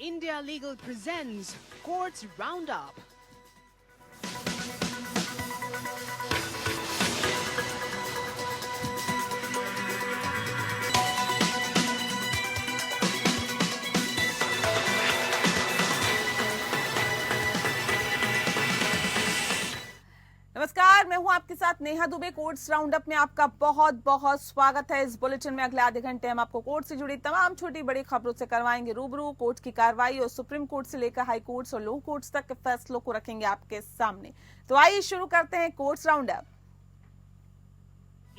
India Legal presents Courts Roundup. नमस्कार, मैं हूं आपके साथ नेहा दुबे। कोर्ट्स राउंडअप में आपका बहुत बहुत स्वागत है। इस बुलेटिन में अगले आधे घंटे हम आपको कोर्ट से जुड़ी तमाम छोटी बड़ी खबरों से करवाएंगे रूबरू। कोर्ट की कार्रवाई और सुप्रीम कोर्ट से लेकर हाई कोर्ट्स और लो कोर्ट्स तक के फैसलों को रखेंगे आपके सामने। तो आइए शुरू करते हैं courts roundup.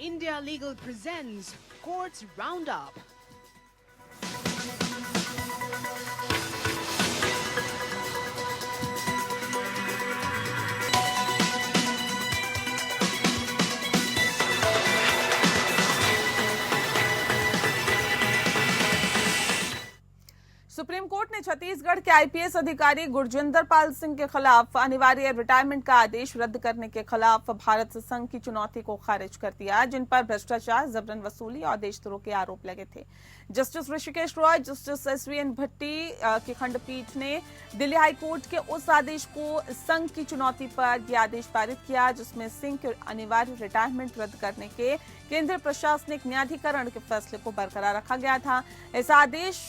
India Legal presents Courts Roundup. Supreme court ने छत्तीसगढ़ के आईपीएस अधिकारी गुरजिंदर पाल सिंह के खिलाफ अनिवार्य रिटायरमेंट का आदेश रद्द करने के खिलाफ भारत संघ की चुनौती को खारिज कर दिया, जिन पर भ्रष्टाचार, जबरन वसूली और देशद्रोह के आरोप लगे थे। जस्टिस ऋषिकेश रॉय, जस्टिस एसवीएन भट्टी की खंडपीठ ने दिल्ली हाईकोर्ट के उस आदेश को संघ की चुनौती पर यह आदेश पारित किया, जिसमें सिंह के अनिवार्य रिटायरमेंट रद्द करने के केंद्रीय प्रशासनिक न्यायाधिकरण के फैसले को बरकरार रखा गया था। इस आदेश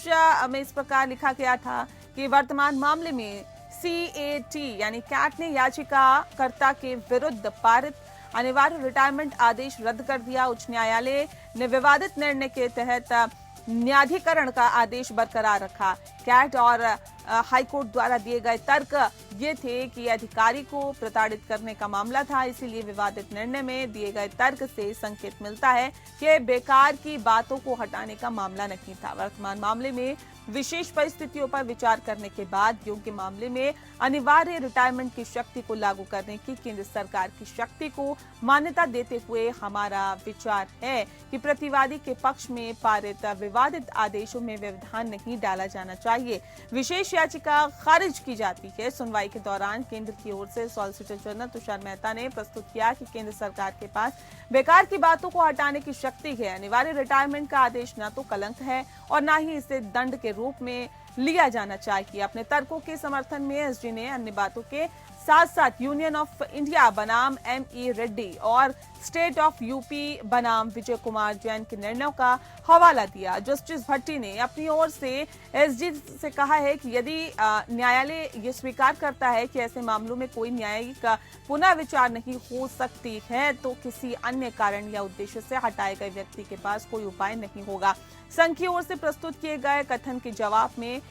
में इस प्रकार लिखा गया था कि वर्तमान मामले में सीएटी यानी कैट ने याचिकाकर्ता के विरुद्ध पारित अनिवार्य रिटायरमेंट आदेश रद्द कर दिया। उच्च न्यायालय ने विवादित निर्णय के तहत न्यायाधिकरण का आदेश बरकरार रखा। कैट और हाईकोर्ट द्वारा दिए गए तर्क ये थे कि अधिकारी को प्रताड़ित करने का मामला था, इसीलिए विवादित निर्णय में दिए गए तर्क से संकेत मिलता है कि बेकार की बातों को हटाने का मामला नहीं था। वर्तमान मामले में विशेष परिस्थितियों पर विचार करने के बाद योग्य मामले में अनिवार्य रिटायरमेंट की शक्ति को लागू करने की केंद्र सरकार की शक्ति को मान्यता देते हुए हमारा विचार है कि प्रतिवादी के पक्ष में पारित विवादित आदेशों में व्यवधान नहीं डाला जाना चाहिए। विशेष याचिका खारिज की जाती है। सुनवाई के दौरान केंद्र की ओर से सॉलिसिटर जनरल तुषार मेहता ने प्रस्तुत किया कि केंद्र सरकार के पास बेकार की बातों को हटाने की शक्ति है। अनिवार्य रिटायरमेंट का आदेश न तो कलंक है और न ही इसे दंड के रूप में लिया जाना चाहिए। अपने तर्कों के समर्थन में एसजी ने अन्य बातों के साथ साथ यूनियन ऑफ इंडिया बनाम एमई रेड्डी और स्टेट ऑफ यूपी बनाम विजय कुमार जैन के निर्णयों का हवाला दिया। जस्टिस भट्टी ने अपनी ओर से एसजी से कहा है कि यदि न्यायालय ये स्वीकार करता है कि ऐसे मामलों में कोई न्यायिक पुनः विचार नहीं हो सकती है, तो किसी अन्य कारण या उद्देश्य से हटाए गए व्यक्ति के पास कोई उपाय नहीं होगा। संघ की ओर से प्रस्तुत किए गए कथन के जवाब में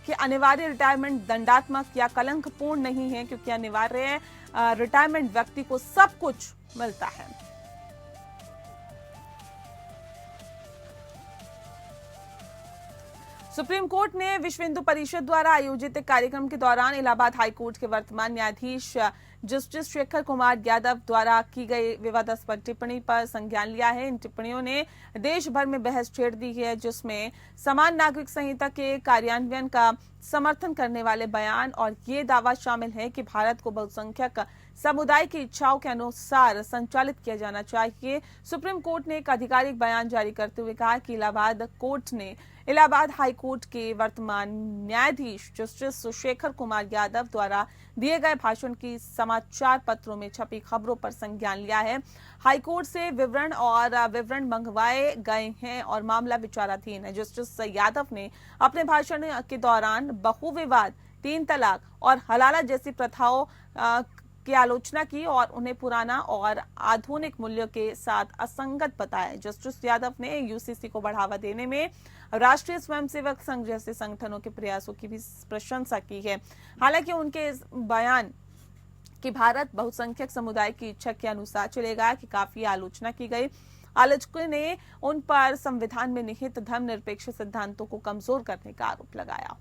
कि अनिवार्य रिटायरमेंट दंडात्मक या कलंकपूर्ण नहीं है, क्योंकि अनिवार्य रिटायरमेंट व्यक्ति को सब कुछ मिलता है। सुप्रीम कोर्ट ने विश्व हिंदू परिषद द्वारा आयोजित एक कार्यक्रम के दौरान इलाहाबाद हाईकोर्ट के वर्तमान न्यायाधीश जस्टिस शेखर कुमार यादव द्वारा की गई विवादास्पद टिप्पणी पर संज्ञान लिया है। इन टिप्पणियों ने देश भर में बहस छेड़ दी है, जिसमें समान नागरिक संहिता के कार्यान्वयन का समर्थन करने वाले बयान और ये दावा शामिल है कि भारत को बहुसंख्यक समुदाय की इच्छाओं के अनुसार संचालित किया जाना चाहिए। सुप्रीम कोर्ट ने एक आधिकारिक बयान जारी करते हुए कहा कि इलाहाबाद कोर्ट ने इलाहाबाद हाई कोर्ट के वर्तमान न्यायाधीश जस्टिस शेखर कुमार यादव द्वारा दिए गए भाषण की समाचार पत्रों में छपी खबरों पर संज्ञान लिया है। हाईकोर्ट से विवरण मंगवाए गए हैं और मामला विचाराधीन है। जस्टिस यादव ने अपने भाषण के दौरान बहुविवाद, 3 तलाक और हलाला जैसी प्रथाओं की आलोचना की और उन्हें पुराना और आधुनिक मूल्यों के साथ असंगत बताया। जस्टिस यादव ने यूसीसी को बढ़ावा देने में राष्ट्रीय स्वयंसेवक संघ जैसे संगठनों के प्रयासों की भी प्रशंसा की है। हालांकि उनके इस बयान कि भारत बहुसंख्यक समुदाय की इच्छा के अनुसार चलेगा की काफी आलोचना की गई। आलोचकों ने उन पर संविधान में निहित धर्मनिरपेक्ष सिद्धांतों को कमजोर करने का आरोप लगाया।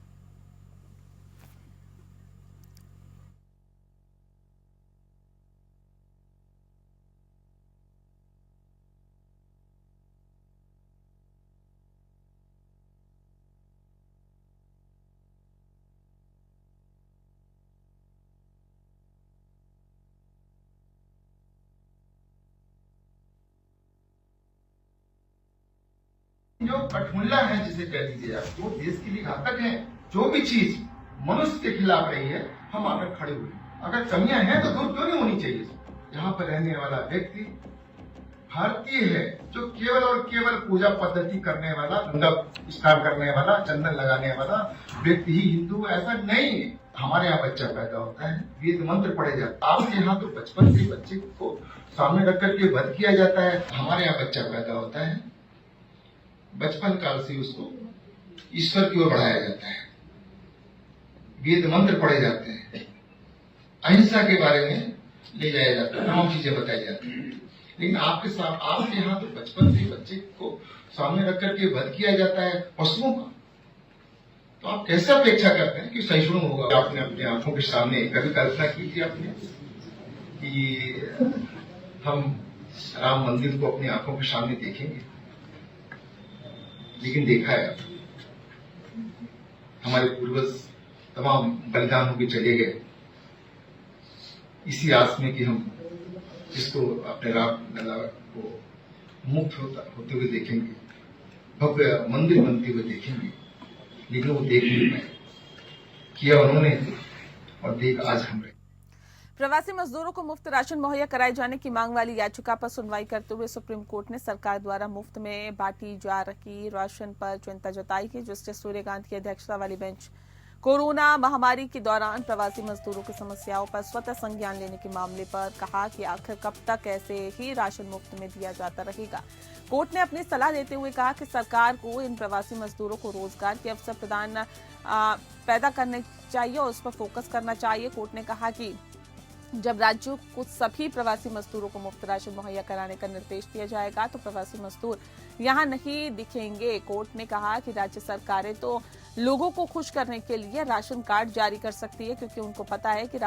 जो कठमुल्ला है जिसे कह दीजिए आप, वो देश के लिए घातक है। जो भी चीज मनुष्य के खिलाफ रही है, हम आकर खड़े हुए हैं। अगर कमियां हैं तो दूर क्यों नहीं होनी चाहिए। यहाँ पर रहने वाला व्यक्ति भारतीय है, जो केवल और केवल पूजा पद्धति करने वाला, मंडप स्टार्ट करने वाला, चंदन लगाने वाला व्यक्ति ही हिंदू, ऐसा नहीं है। हमारे यहाँ बच्चा पैदा होता है, वेद मंत्र पढ़े जाते हैं। आपके यहाँ तो बचपन से बच्चे को सामने रख करके वध किया जाता है। हमारे यहाँ बच्चा पैदा होता है, बचपन काल से उसको ईश्वर की ओर बढ़ाया जाता है, वेद मंत्र पढ़े जाते हैं, अहिंसा के बारे में ले जाया जाता है, तमाम चीजें बताई जाती हैं। लेकिन आपके साथ, आपके यहाँ तो बचपन से बच्चे को सामने रख करके वध किया जाता है पशुओं का। तो आप कैसे अपेक्षा करते हैं कि सहिष्णु होगा। आपने अपनी आंखों के सामने कभी कल्पना कीजिए आपने कि हम राम मंदिर को अपनी आंखों के सामने देखेंगे, लेकिन देखा है हमारे पूर्वज तमाम बलिदान होकर चले गए, इसी आस में कि हम इसको अपने राम लला को मुक्त होते हुए देखेंगे, भव्य मंदिर बनते हुए देखेंगे, लेकिन वो देख नहीं पाए। किया उन्होंने और देख आज हम रहे। प्रवासी मजदूरों को मुफ्त राशन मुहैया कराए जाने की मांग वाली याचिका पर सुनवाई करते हुए सुप्रीम कोर्ट ने सरकार द्वारा मुफ्त में बांटी जा रही राशन पर चिंता जताई है। जस्टिस सूर्यकांत की अध्यक्षता वाली बेंच कोरोना महामारी के दौरान प्रवासी मजदूरों की समस्याओं पर स्वतः संज्ञान लेने के मामले पर कहा कि आखिर कब तक ऐसे ही राशन मुफ्त में दिया जाता रहेगा। कोर्ट ने अपनी सलाह देते हुए कहा कि सरकार को इन प्रवासी मजदूरों को रोजगार के अवसर पैदा करने चाहिए और उस पर फोकस करना चाहिए। कोर्ट ने कहा कि जब राज्यों को सभी प्रवासी मजदूरों को मुफ्त राशन मुहैया कराने का निर्देश दिया जाएगा तो प्रवासी मजदूर यहां नहीं दिखेंगे। कोर्ट ने कहा कि राज्य सरकारें तो लोगों को खुश करने के लिए राशन कार्ड जारी कर सकती है, क्योंकि उनको पता है कि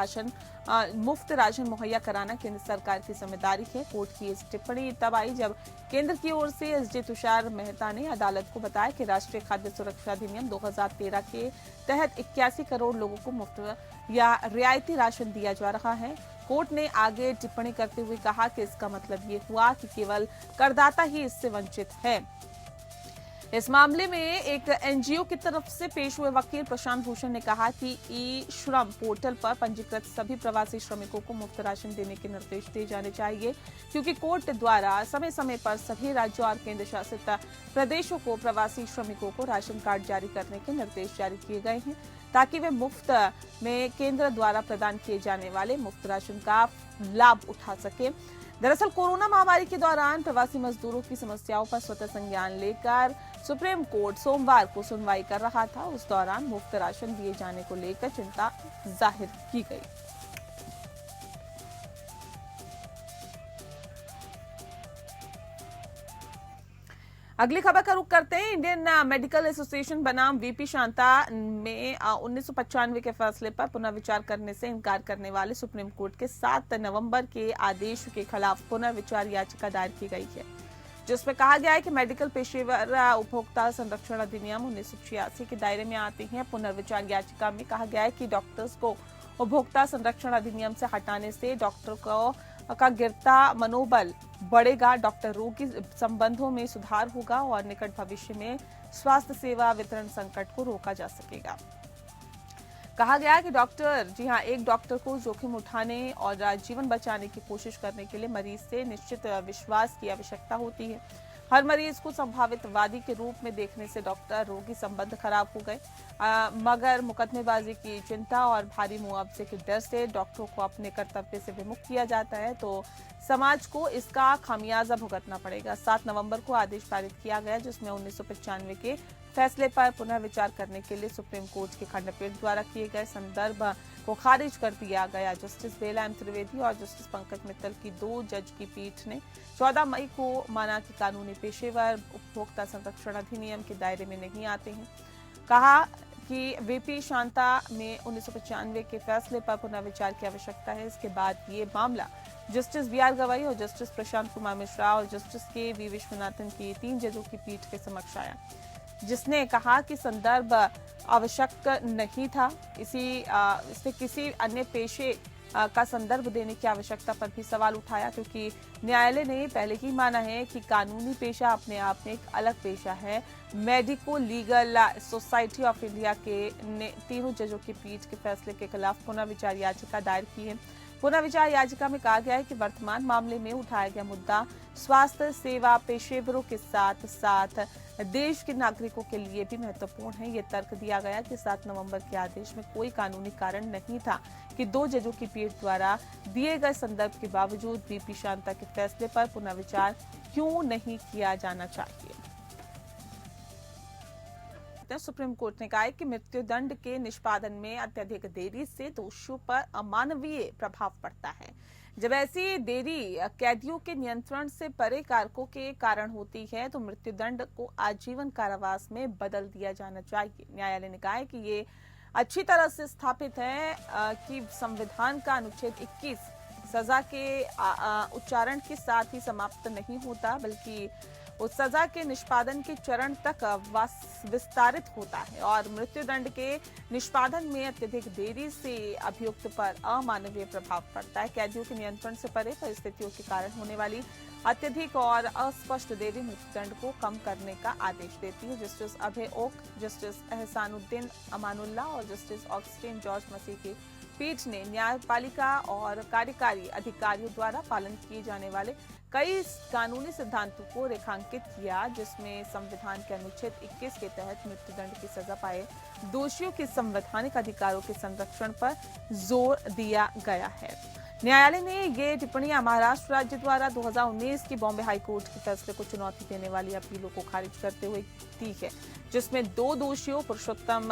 मुफ्त राशन मुहैया कराना केंद्र सरकार की जिम्मेदारी है। कोर्ट की इस टिप्पणी तब आई जब केंद्र की ओर से एसडी तुषार मेहता ने अदालत को बताया कि राष्ट्रीय खाद्य सुरक्षा अधिनियम 2013 के तहत 81 करोड़ लोगों को मुफ्त या रियायती राशन दिया जा रहा है। कोर्ट ने आगे टिप्पणी करते हुए कहा कि इसका मतलब ये हुआ कि केवल करदाता ही इससे वंचित है। इस मामले में एक एनजीओ की तरफ से पेश हुए वकील प्रशांत भूषण ने कहा कि ई श्रम पोर्टल पर पंजीकृत सभी प्रवासी श्रमिकों को मुफ्त राशन देने के निर्देश दिए जाने चाहिए, क्योंकि कोर्ट द्वारा समय समय पर सभी राज्यों और केंद्र शासित प्रदेशों को प्रवासी श्रमिकों को राशन कार्ड जारी करने के निर्देश जारी किए गए हैं, ताकि वे मुफ्त में केंद्र द्वारा प्रदान किए जाने वाले मुफ्त राशन का लाभ उठा सके। दरअसल कोरोना महामारी के दौरान प्रवासी मजदूरों की समस्याओं पर स्वतः संज्ञान लेकर सुप्रीम कोर्ट सोमवार को सुनवाई कर रहा था। उस दौरान मुफ्त राशन दिए जाने को लेकर चिंता जाहिर की गई। अगली खबर का रुख करते हैं। इंडियन मेडिकल एसोसिएशन बनाम वीपी शांता में 1995 के फैसले पर पुनर्विचार करने से इनकार करने वाले सुप्रीम कोर्ट के 7 नवंबर के आदेश के खिलाफ पुनर्विचार याचिका दायर की गई है, जिसमें कहा गया है कि मेडिकल पेशेवर उपभोक्ता संरक्षण अधिनियम 1986 के दायरे में आते हैं। पुनर्विचार याचिका में कहा गया है कि डॉक्टर्स को उपभोक्ता संरक्षण अधिनियम से हटाने से डॉक्टर का गिरता मनोबल बढ़ेगा, डॉक्टर रोगी संबंधों में सुधार होगा और निकट भविष्य में स्वास्थ्य सेवा वितरण संकट को रोका जा सकेगा। कहा गया कि एक डॉक्टर को जोखिम उठाने और जीवन बचाने की कोशिश करने के लिए मरीज से निश्चित विश्वास की आवश्यकता होती है। हर मरीज को संभावित वादी के रूप में देखने से डॉक्टर रोगी संबंध खराब हो गए, मगर मुकदमेबाजी की चिंता और भारी मुआवजे के डर से डॉक्टरों को अपने कर्तव्य से विमुख किया जाता है, तो समाज को इसका खामियाजा भुगतना पड़ेगा। 7 नवंबर को आदेश पारित किया गया, जिसमें 1995 के फैसले पर पुनर्विचार करने के लिए सुप्रीम कोर्ट के खंडपीठ द्वारा किए गए संदर्भ को खारिज कर दिया गया। जस्टिस बेला एम त्रिवेदी और जस्टिस पंकज मित्तल की 2 जज की पीठ ने 14 मई को माना कि कानूनी पेशेवर उपभोक्ता संरक्षण अधिनियम के दायरे में नहीं आते हैं। कहा कि वीपी शांता में 1995 के फैसले पर पुनर्विचार की आवश्यकता है। इसके बाद ये मामला जस्टिस बीआर गवाई और जस्टिस प्रशांत कुमार मिश्रा और जस्टिस के वी विश्वनाथन की 3 जजों की पीठ के समक्ष आया, जिसने कहा कि संदर्भ आवश्यक नहीं था। इससे किसी अन्य पेशे का संदर्भ देने की आवश्यकता पर भी सवाल उठाया, क्योंकि न्यायालय ने पहले ही माना है कि कानूनी पेशा अपने आप में एक अलग पेशा है। Medico legal society of India के ने तीनों जजों की पीठ के फैसले के खिलाफ पुनर्विचार याचिका दायर की है। पुनर्विचार याचिका में कहा गया है कि वर्तमान मामले में उठाया गया मुद्दा स्वास्थ्य सेवा पेशेवरों के साथ साथ देश के नागरिकों के लिए भी महत्वपूर्ण है। ये तर्क दिया गया कि 7 नवंबर के आदेश में कोई कानूनी कारण नहीं था कि 2 जजों की पीठ द्वारा दिए गए संदर्भ के बावजूद बीपी शांता के फैसले पर पुनर्विचार क्यों नहीं किया जाना चाहिए। सुप्रीम कोर्ट ने कहा है कि मृत्युदंड के निष्पादन में अत्यधिक देरी से दोषियों पर अमानवीय प्रभाव पड़ता है। जब ऐसी देरी कैदियों के नियंत्रण से परे कारकों के कारण होती है तो मृत्युदंड को आजीवन कारावास में बदल दिया जाना चाहिए। न्यायालय ने कहा है कि ये अच्छी तरह से स्थापित है कि संविधान का अनुच्छेद 21 सजा के उच्चारण के साथ ही समाप्त नहीं होता, बल्कि उस सजा के निष्पादन के चरण तक विस्तारित होता है और मृत्युदंड के निष्पादन में अत्यधिक देरी से अभियुक्त पर अमानवीय प्रभाव पड़ता है। कैदियों के नियंत्रण से परे परिस्थितियों के कारण होने वाली अत्यधिक और अस्पष्ट देरी मृत्युदंड को कम करने का आदेश देती है। जस्टिस अभय ओक, जस्टिस एहसानुद्दीन अमानुल्लाह और जस्टिस ऑगस्टीन जॉर्ज मसीह की पीठ ने न्यायपालिका और कार्यकारी अधिकारियों द्वारा पालन किए जाने वाले कई कानूनी सिद्धांतों को रेखांकित किया, जिसमें संविधान के अनुच्छेद 21 के तहत मृत्युदंड की सजा पाए दोषियों के संवैधानिक अधिकारों के संरक्षण पर जोर दिया गया है। न्यायालय ने ये टिप्पणियां महाराष्ट्र राज्य द्वारा 2019 की बॉम्बे हाईकोर्ट के फैसले को चुनौती देने वाली अपीलों को खारिज करते हुए दी है, जिसमें 2 दोषियों पुरुषोत्तम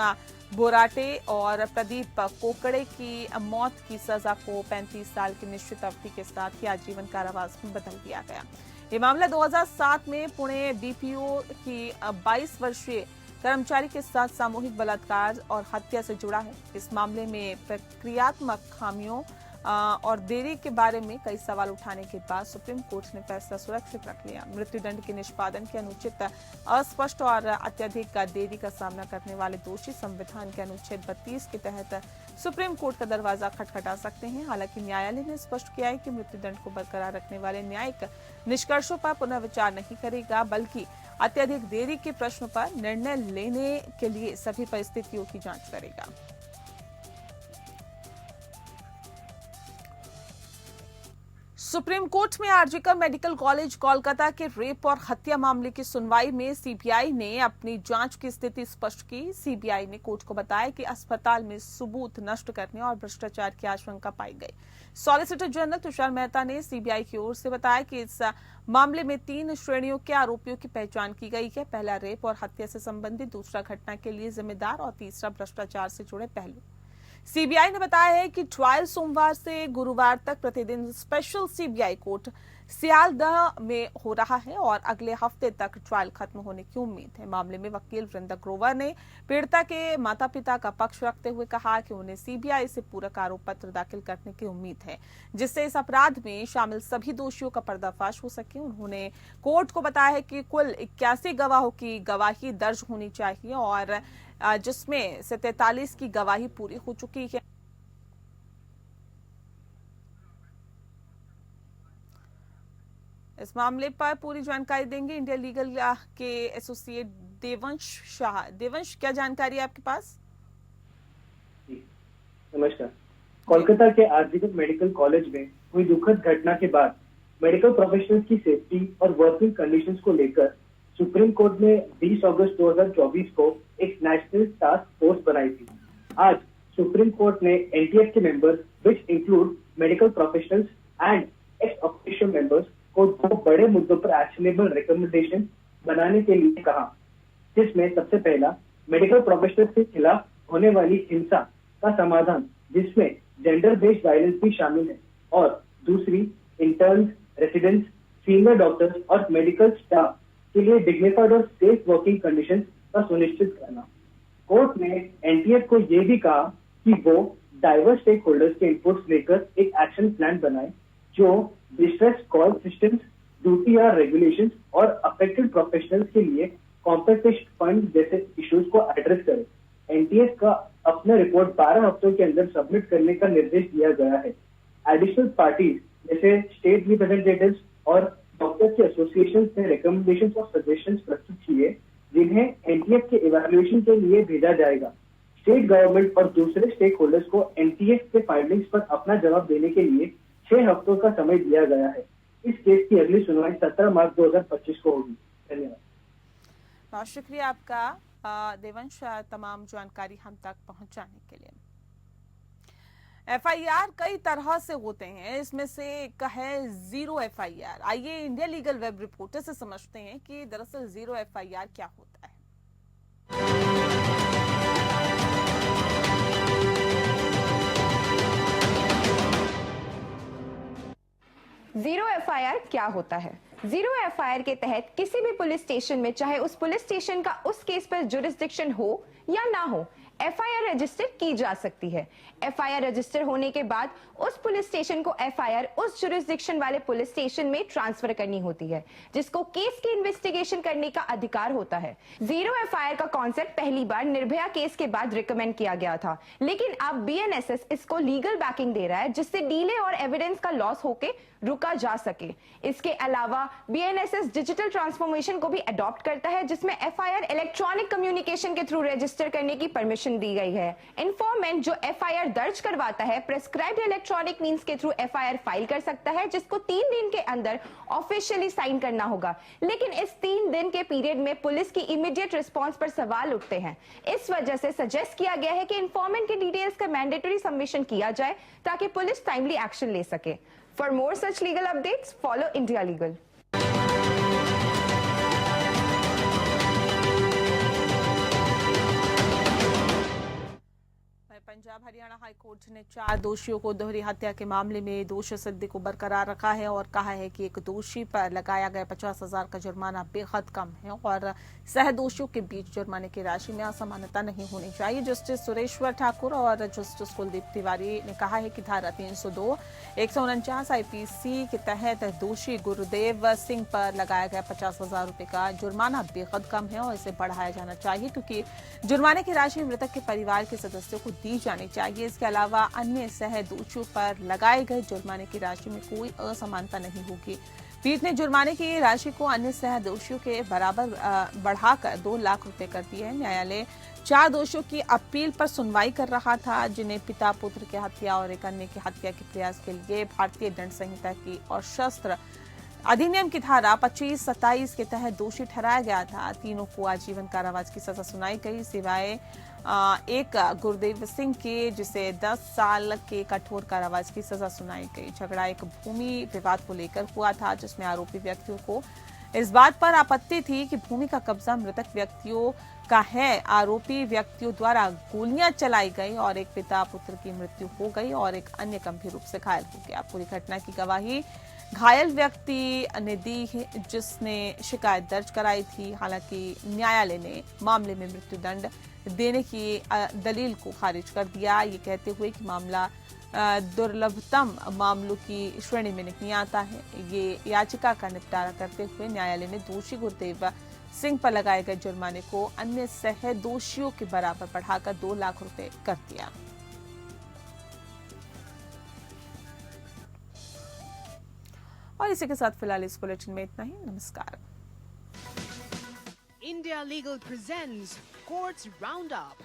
बोराटे और प्रदीप कोकड़े की मौत की सजा को 35 साल की निश्चित अवधि के साथ ही आजीवन कारावास में बदल दिया गया। ये मामला 2007 में पुणे बीपीओ की 22 वर्षीय कर्मचारी के साथ सामूहिक बलात्कार और हत्या से जुड़ा है। इस मामले में प्रक्रियात्मक खामियों और देरी के बारे में कई सवाल उठाने के बाद सुप्रीम कोर्ट ने फैसला सुरक्षित रख लिया। मृत्युदंड के निष्पादन के अनुचित अस्पष्ट और अत्यधिक देरी का सामना करने वाले दोषी संविधान के अनुच्छेद 32 के तहत सुप्रीम कोर्ट का दरवाजा खटखटा सकते हैं। हालांकि न्यायालय ने स्पष्ट किया है कि मृत्युदंड को बरकरार रखने वाले न्यायिक निष्कर्षों पर पुनर्विचार नहीं करेगा, बल्कि अत्यधिक देरी के प्रश्न पर निर्णय लेने के लिए सभी परिस्थितियों की जांच करेगा। सुप्रीम कोर्ट में आरजीकर मेडिकल कॉलेज कोलकाता के रेप और हत्या मामले की सुनवाई में सीबीआई ने अपनी जांच की स्थिति स्पष्ट की। सीबीआई ने कोर्ट को बताया कि अस्पताल में सबूत नष्ट करने और भ्रष्टाचार की आशंका पाई गई। सॉलिसिटर जनरल तुषार मेहता ने सीबीआई की ओर से बताया कि इस मामले में 3 श्रेणियों के आरोपियों की पहचान की गई है। पहला रेप और हत्या से संबंधित, दूसरा घटना के लिए जिम्मेदार और तीसरा भ्रष्टाचार से जुड़े पहलू। सीबीआई ने बताया है कि ट्रायल सोमवार से गुरुवार तक प्रतिदिन स्पेशल सीबीआई कोर्ट सियालदह में हो रहा है और अगले हफ्ते तक ट्रायल खत्म होने की उम्मीद है। मामले में वकील वृंदा ग्रोवर ने पीड़िता के माता पिता का पक्ष रखते हुए कहा कि उन्हें सीबीआई से पूरक आरोप पत्र दाखिल करने की उम्मीद है, जिससे इस अपराध में शामिल सभी दोषियों का पर्दाफाश हो सके। उन्होंने कोर्ट को बताया है कि कुल 81 गवाहों की गवाही दर्ज होनी चाहिए और जिसमें से 43 की गवाही पूरी हो चुकी है। इस मामले पर पूरी जानकारी देंगे इंडिया लीगल के एसोसिएट देवंश शाह। देवंश, क्या जानकारी है आपके पास? नमस्कार। कोलकाता के आरजीकर मेडिकल कॉलेज में हुई दुखद घटना के बाद मेडिकल प्रोफेशनल्स की सेफ्टी और वर्किंग कंडीशंस को लेकर सुप्रीम कोर्ट ने 20 अगस्त 2024 को एक नेशनल टास्क फोर्स बनाई थी। आज सुप्रीम कोर्ट ने एनटीएफ के members, which include medical professionals and ex officio members, को 2 बड़े मुद्दों पर एक्शनेबल रिकमेंडेशन बनाने के लिए कहा, जिसमें सबसे पहला मेडिकल प्रोफेशनल्स के खिलाफ होने वाली हिंसा का समाधान, जिसमें जेंडर बेस्ड वायलेंस भी शामिल है, और दूसरी इंटर्न्स, रेसिडेंट्स, सीनियर डॉक्टर्स और मेडिकल स्टाफ के लिए डिग्निफाइड और सेफ वर्किंग कंडीशंस का सुनिश्चित करना। कोर्ट ने एनटीएफ को यह भी कहा कि वो डाइवर्स स्टेक होल्डर्स के इनपुट्स लेकर एक एक्शन प्लान बनाए जो डिस्ट्रेस कॉल सिस्टम्स, ड्यूटी और रेगुलेशंस और अफेक्टेड प्रोफेशनल्स के लिए कॉम्पेंसेशन फंड जैसे इश्यूज को एड्रेस करे। एनटीएफ का अपना रिपोर्ट 12 हफ्तों के अंदर सबमिट करने का निर्देश दिया गया है। एडिशनल पार्टीज जैसे स्टेट रिप्रेजेंटेटिव्स और डॉक्टर्स के एसोसिएशन ने रिकमेंडेशंस और सजेशंस प्रस्तुत किए, जिन्हें एनटीएफ के इवैल्यूएशन के लिए भेजा जाएगा। स्टेट गवर्नमेंट और दूसरे स्टेक होल्डर्स को एनटीएफ के फाइंडिंग्स पर अपना जवाब देने के लिए 6 हफ्तों का समय दिया गया है। इस केस की अगली सुनवाई 17 मार्च 2025 को होगी। धन्यवाद। बहुत शुक्रिया आपका देवंश, तमाम जानकारी हम तक पहुंचाने के लिए। एफआईआर कई तरह से होते हैं, इसमें से एक है जीरो एफआईआर। आइए इंडिया लीगल वेब रिपोर्टर से समझते हैं कि दरअसल जीरो एफआईआर क्या होता है। जीरो एफआईआर क्या होता है? जीरो एफआईआर के तहत किसी भी पुलिस स्टेशन में, चाहे उस पुलिस स्टेशन का उस केस पर जुरिस्डिक्शन हो या ना हो, एफआईआर रजिस्टर की जा सकती है। एफआईआर रजिस्टर होने के बाद उस पुलिस स्टेशन को एफआईआर उस जुरिस्डिक्शन वाले पुलिस स्टेशन में ट्रांसफर करनी होती है, जिसको केस की इन्वेस्टिगेशन करने का अधिकार होता है। जीरो एफआईआर का कॉन्सेप्ट पहली बार निर्भया केस के बाद रिकमेंड किया गया था, लेकिन अब बीएनएसएस इसको लीगल बैकिंग दे रहा है, जिससे डीले और एविडेंस का लॉस होके रुका जा सके। इसके अलावा बीएनएसएस डिजिटल ट्रांसफॉर्मेशन को भी अडॉप्ट करता है, जिसमें एफआईआर इलेक्ट्रॉनिक कम्युनिकेशन के थ्रू रजिस्टर करने की परमिशन दी गई है। इन्फॉर्मेंट जो एफआईआर दर्ज करवाता है, प्रेस्क्राइब्ड इलेक्ट्रॉनिक मींस के थ्रू एफआईआर फाइल कर सकता है, जिसको 3 दिन के अंदर ऑफिशियली साइन करना होगा। लेकिन इस 3 दिन के पीरियड में पुलिस की इमीडिएट रिस्पांस पर सवाल उठते हैं। इस वजह से सजेस्ट किया गया है कि इन्फॉर्मेंट के डिटेल्स का मैंडेटरी सबमिशन किया जाए, ताकि पुलिस टाइमली एक्शन ले सके। For more such legal updates, follow India Legal. Punjab Haryana high court ने 4 दोषियों को दोहरी हत्या के मामले में दोष सिद्धि को बरकरार रखा है और कहा है कि एक दोषी पर लगाया गया 50,000 का जुर्माना बेहद कम है और सह दोषियों के बीच जुर्माने की राशि में असमानता नहीं होनी चाहिए। जस्टिस सुरेश्वर ठाकुर और जस्टिस कुलदीप तिवारी ने कहा है कि धारा 302, 149 आईपीसी के तहत दोषी गुरुदेव सिंह पर लगाया गया 50,000 रुपए का जुर्माना बेहद कम है और इसे बढ़ाया जाना चाहिए, क्योंकि जुर्माने की राशि मृतक के परिवार के सदस्यों को दी जानी चाहिए। इसके अलावा अन्य सह दोषियों पर लगाए गए जुर्माने की राशि में कोई असमानता नहीं होगी। पीठ ने जुर्माने की राशि को अन्य सह दोषियों के बराबर बढ़ाकर 2 लाख रुपए कर दी है। न्यायालय 4 दोषियों की अपील पर सुनवाई कर रहा था, जिन्हें पिता पुत्र की हत्या और एक अन्य की हत्या के प्रयास के लिए भारतीय दंड संहिता की और शस्त्र अधिनियम की धारा 25-27 के तहत दोषी ठहराया गया था। तीनों को आजीवन कारावास की सजा सुनाई गई, सिवाय एक गुरुदेव सिंह के, जिसे 10 साल के कठोर कारावास की सजा सुनाई गई। झगड़ा एक भूमि विवाद को लेकर हुआ था, जिसमें आरोपी व्यक्तियों को इस बात पर आपत्ति थी कि भूमि का कब्जा मृतक व्यक्तियों का है। आरोपी व्यक्तियों द्वारा गोलियां चलाई गई और एक पिता पुत्र की मृत्यु हो गई और एक अन्य गंभीर रूप से घायल हो गया। पूरी घटना की गवाही घायल व्यक्ति ने दी है, जिसने शिकायत दर्ज कराई थी। हालांकि न्यायालय ने मामले में मृत्युदंड देने की दलील को खारिज कर दिया, ये कहते हुए कि मामला दुर्लभतम मामलों की श्रेणी में नहीं आता है। ये याचिका का निपटारा करते हुए न्यायालय ने दोषी गुरुदेव सिंह पर लगाए गए जुर्माने को अन्य सह दोषियों के बराबर बढ़ाकर 2 लाख रुपए कर दिया। और इसी के साथ फिलहाल इस बुलेटिन में इतना ही। नमस्कार। India Legal presents Courts Roundup.